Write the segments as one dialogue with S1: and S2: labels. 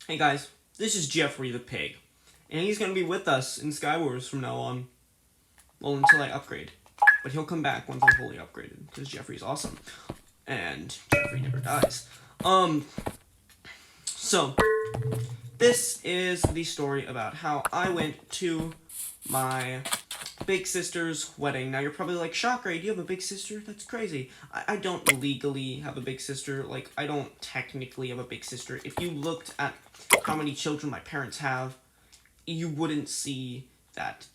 S1: Hey guys, this is Jeffrey the Pig, and he's gonna be with us in Skywars from now on. Well, until I upgrade. But he'll come back once I'm fully upgraded, because Jeffrey's awesome. And Jeffrey never dies. So, this is the story about how I went to my big sister's wedding. Now you're probably like, Shocker, do you have a big sister? That's crazy. I don't legally have a big sister. Like, I don't technically have a big sister. If you looked at how many children my parents have, you wouldn't see that.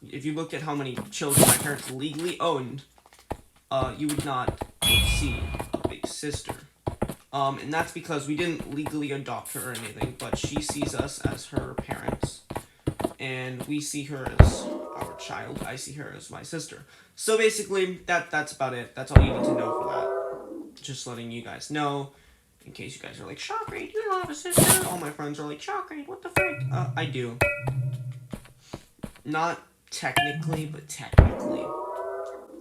S1: If you looked at how many children my parents legally owned, you would not see a big sister. And that's because we didn't legally adopt her or anything, but she sees us as her parents, and we see her as our child. I see her as my sister. So basically, that's about it. That's all you need to know for that. Just letting you guys know, in case you guys are like, Shockrade, you don't have a sister? All my friends are like, Shockrade, what the frick? I do. Not technically, but technically.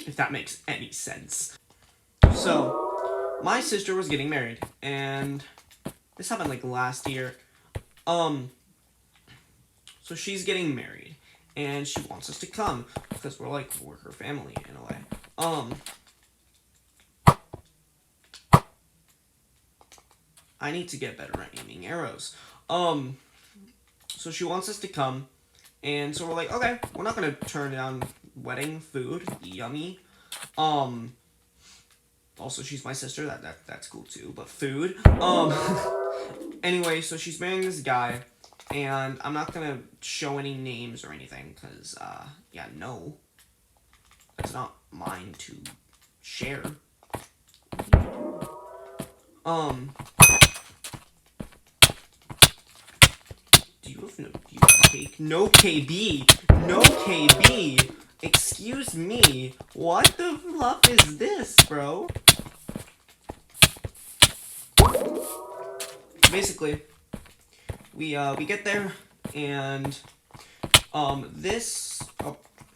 S1: If that makes any sense. So, my sister was getting married, and this happened like last year. So she's getting married, and she wants us to come, because we're her family in a way. I need to get better at aiming arrows. So she wants us to come, and so we're like, okay, we're not gonna turn down wedding food, yummy. Also, she's my sister, that's cool too, but food. Anyway, so she's marrying this guy, and I'm not gonna show any names or anything, because, yeah, no. It's not mine to share. Do you have cake? No KB! No KB! Excuse me, what the fluff is this, bro? Basically, we get there, and this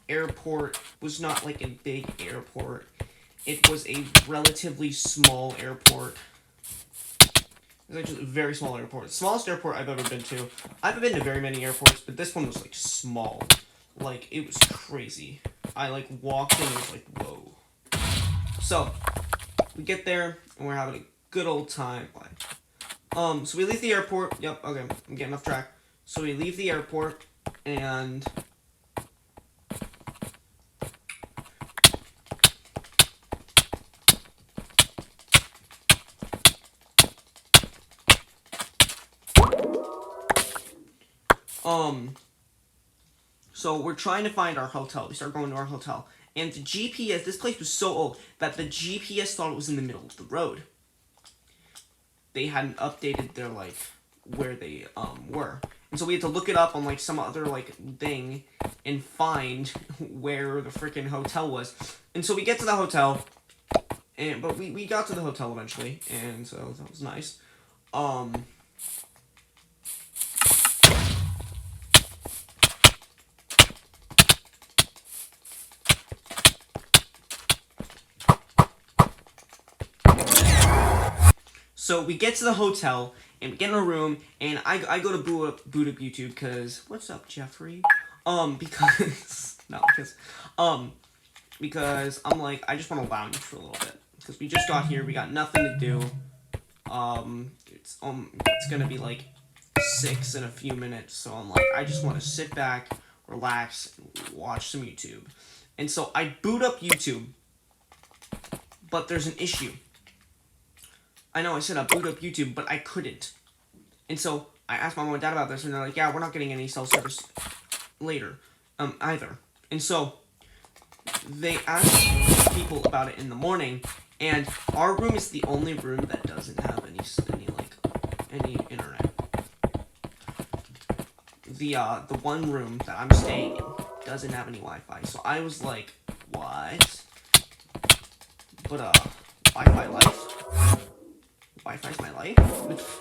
S1: airport was not like a big airport. It was a relatively small airport. It was actually a very small airport. Smallest airport I've ever been to. I've been to very many airports, but this one was like small. Like, it was crazy. I like walked in and was like, whoa. So, we get there, and we're having a good old time. So we leave the airport. Yep, okay, I'm getting off track. So we leave the airport, and so we're trying to find our hotel. We start going to our hotel, and the GPS, this place was so old that the GPS thought it was in the middle of the road. They hadn't updated their, like, where they, were. And so we had to look it up on, like, some other, like, thing and find where the freaking hotel was. And so we get to the hotel, but we got to the hotel eventually, and so that was nice. So we get to the hotel, and we get in a room, and I go to boot up YouTube, because, what's up, Jeffrey? Because, no, because I'm like, I just want to lounge for a little bit, because we just got here, we got nothing to do. It's gonna be like 6 in a few minutes, so I'm like, I just want to sit back, relax, and watch some YouTube. And so I boot up YouTube, but there's an issue. I know I said I boot up YouTube, but I couldn't. And so I asked my mom and dad about this, and they're like, yeah, we're not getting any cell service later, either. And so they asked people about it in the morning, and our room is the only room that doesn't have any internet. The one room that I'm staying in doesn't have any Wi-Fi, so I was like, what? But, Wi-Fi life? Wi-Fi's my life?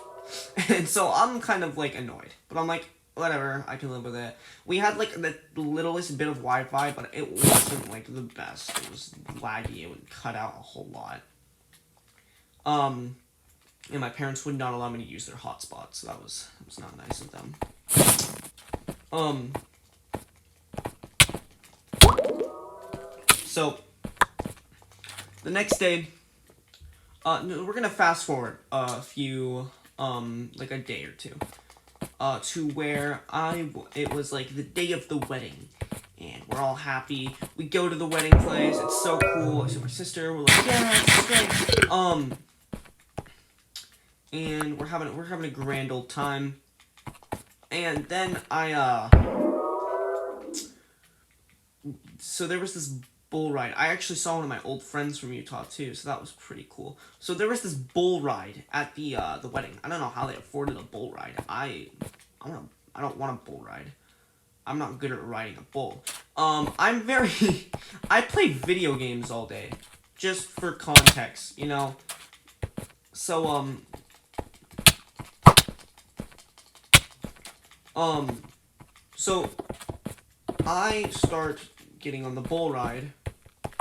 S1: And so I'm kind of, like, annoyed. But I'm like, whatever, I can live with it. We had, like, the littlest bit of Wi-Fi, but it wasn't, like, the best. It was laggy. It would cut out a whole lot. and my parents would not allow me to use their hotspot, so that was not nice of them. So the next day, we're gonna fast forward a few, like a day or two, to where it was like the day of the wedding, and we're all happy. We go to the wedding place. It's so cool. I see my sister. We're like, yeah, it's great. And we're having a grand old time. And then so there was this bull ride. I actually saw one of my old friends from Utah too, so that was pretty cool. So there was this bull ride at the wedding. I don't know how they afforded a bull ride. I don't want a bull ride. I'm not good at riding a bull. I play video games all day, just for context, you know. So so I start getting on the bull ride,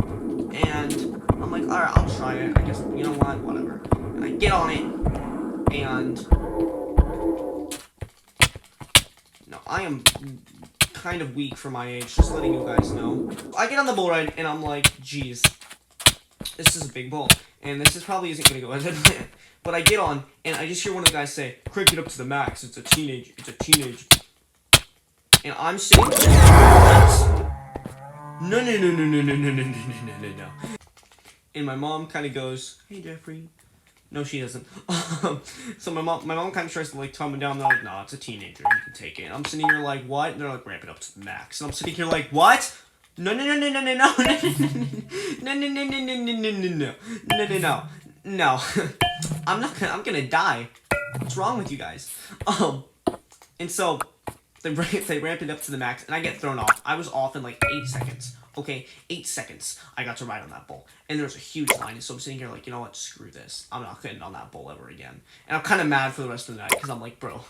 S1: and I'm like, alright, I'll try it. I guess, you know what, whatever. And I get on it, and no, I am kind of weak for my age, just letting you guys know. I get on the bull ride, and I'm like, geez, this is a big bull, and this probably isn't gonna go as I planned. But I get on, and I just hear one of the guys say, crank it up to the max, it's a teenage. And I'm sitting there, no. And my mom kind of goes, hey, Jeffrey. No, she doesn't. So my mom kind of tries to, like, calm me down. They're like, no, it's a teenager, you can take it. And I'm sitting here like, what? And they're like, ramp it up to the max. And I'm sitting here like, what? No. I'm gonna die. What's wrong with you guys? And so they ramp it up to the max, and I get thrown off. I was off in like 8 seconds. Okay, 8 seconds. I got to ride on that bull, and there was a huge line. And so I'm sitting here like, you know what? Screw this. I'm not getting on that bull ever again. And I'm kind of mad for the rest of the night because I'm like, bro,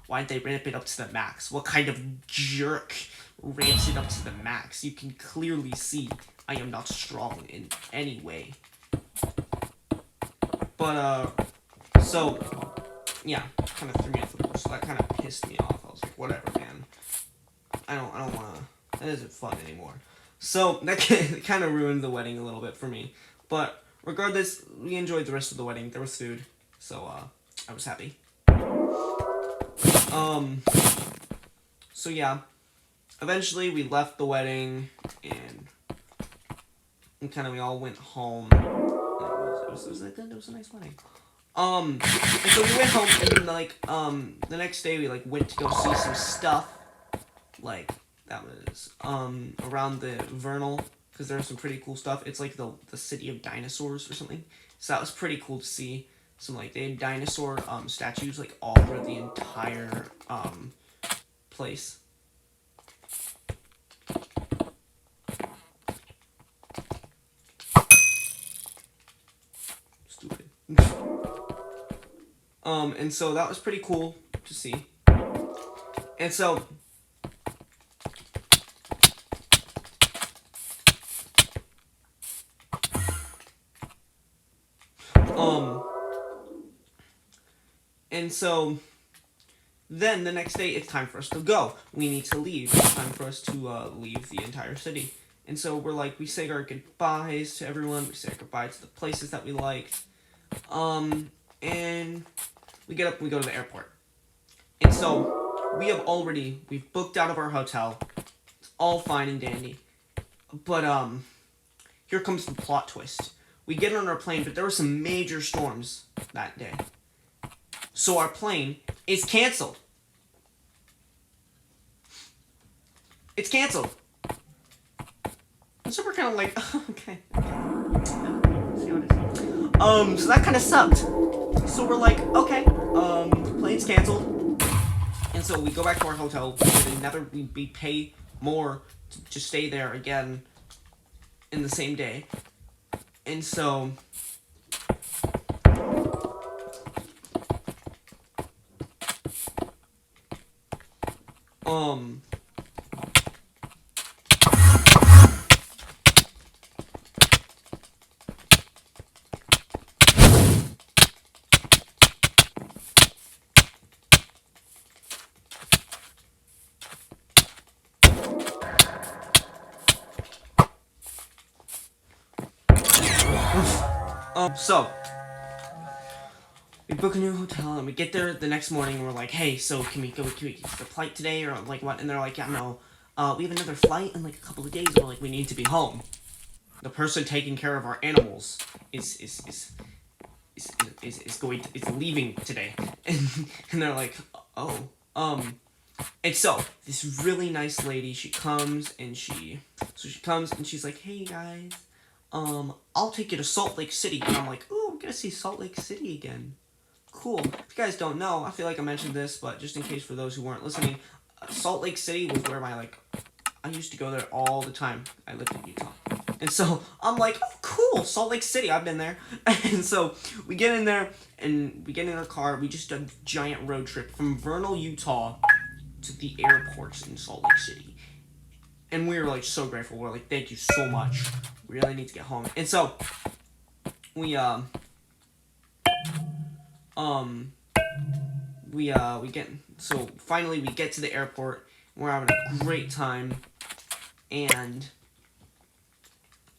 S1: why'd they ramp it up to the max? What kind of jerk ramps it up to the max? You can clearly see I am not strong in any way. But so yeah, kind of threw me off the bull. So that kind of pissed me off. I was like, whatever, man. I don't want to. That isn't fun anymore. So that kind of ruined the wedding a little bit for me. But regardless, we enjoyed the rest of the wedding. There was food, so I was happy. So yeah, eventually we left the wedding, and kind of we all went home. It was a nice wedding. And so we went home, and then like the next day we like went to go see some stuff, like that was around the Vernal, because there's some pretty cool stuff. It's like the city of dinosaurs or something. So that was pretty cool to see. Some like they had dinosaur statues like all over the entire place. Stupid. And so that was pretty cool to see. And so and so then the next day it's time for us to go. We need to leave. It's time for us to leave the entire city. And so we're like, we say our goodbyes to everyone. We say our goodbye to the places that we liked. And we get up, we go to the airport. And so we've booked out of our hotel. It's all fine and dandy. But here comes the plot twist. We get on our plane, but there were some major storms that day. So our plane is canceled. It's canceled. And so we're kind of like, okay. See what it is. So that kind of sucked. So we're like, okay, plane's canceled. And so we go back to our hotel. We pay more to stay there again in the same day. And so So we book a new hotel and we get there the next morning and we're like, hey, so can we get the flight today or like what? And they're like, yeah, no, we have another flight in like a couple of days. And we're like, we need to be home. The person taking care of our animals is leaving today. And they're like, oh, and so this really nice lady, she comes and she's like, hey guys, I'll take you to Salt Lake City. And I'm like, ooh, I'm gonna see Salt Lake City again. Cool. If you guys don't know, I feel like I mentioned this, but just in case for those who weren't listening, Salt Lake City was where I used to go there all the time. I lived in Utah. And so I'm like, oh, cool, Salt Lake City, I've been there. And so we get in there and we get in our car. We just did a giant road trip from Vernal, Utah to the airports in Salt Lake City. And we were like so grateful. We're like, thank you so much. We really need to get home. And so we finally we get to the airport. We're having a great time, and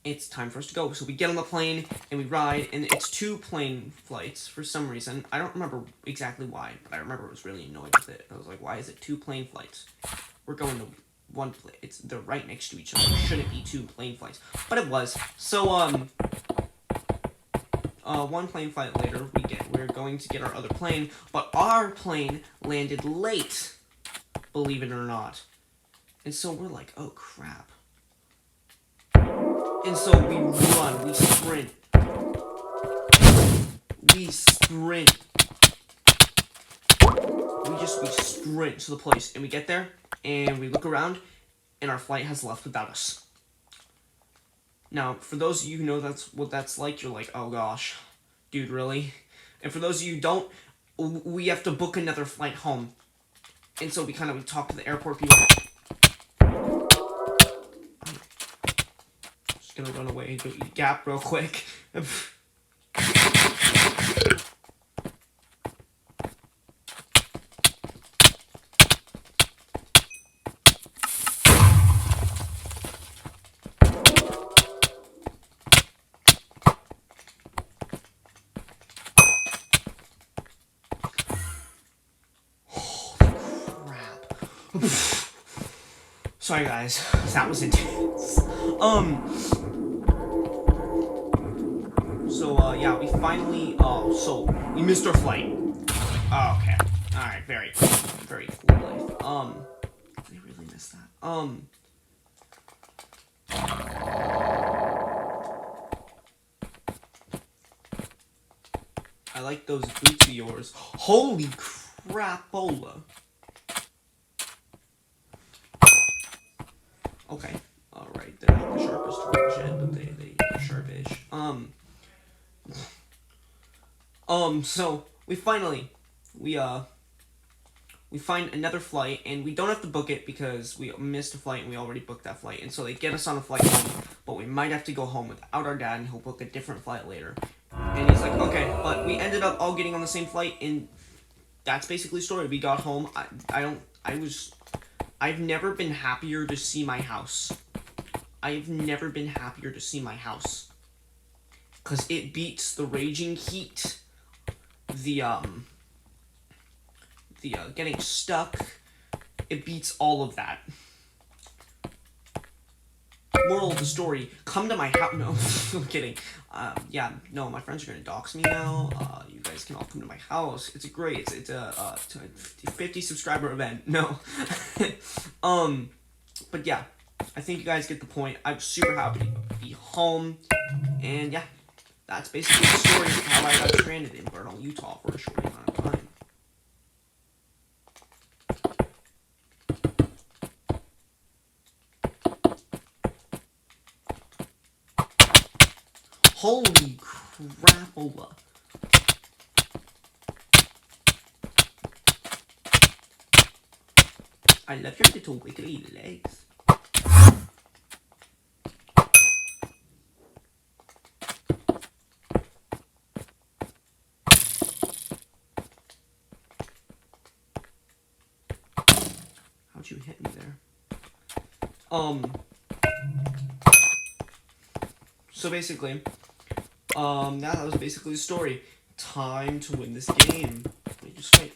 S1: it's time for us to go. So we get on the plane and we ride, and it's 2 plane flights for some reason. I don't remember exactly why, but I remember I was really annoyed with it. I was like, why is it 2 plane flights? We're going to one plane. They're right next to each other. It shouldn't be 2 plane flights, but it was. So 1 plane flight later, we're going to get our other plane, but our plane landed late, believe it or not. And so we're like, oh crap. And so we run, we sprint. We sprint to the place, and we get there, and we look around, and our flight has left without us. Now, for those of you who know that's what that's like, you're like, oh gosh, dude, really? And for those of you who don't, we have to book another flight home. And so we talk to the airport people. Just gonna run away and go eat a Gap real quick. Sorry guys, that was intense. Yeah, we finally, we missed our flight. Oh, okay. Alright, very cool life. I really missed that. I like those boots of yours. Holy crapola. Okay. Alright, they're not the sharpest tools yet, but they're sharpish. So we find another flight, and we don't have to book it because we missed a flight and we already booked that flight. And so they get us on a flight home, but we might have to go home without our dad, and he'll book a different flight later. And he's like, okay, but we ended up all getting on the same flight, and that's basically the story. We got home. I've never been happier to see my house. Because it beats the raging heat, the getting stuck. It beats all of that. Moral of the story, come to my house. No, I'm kidding. Yeah, no, my friends are gonna dox me now. You guys can all come to my house. It's a 50 subscriber event. No. But yeah, I think you guys get the point. I'm super happy to be home. And yeah, that's basically the story of how I got stranded in Vernal, Utah for a short amount of time. Holy crapola. I love your little wiggly legs. How'd you hit me there? So basically, Now that was basically the story. Time to win this game. Let me just wait.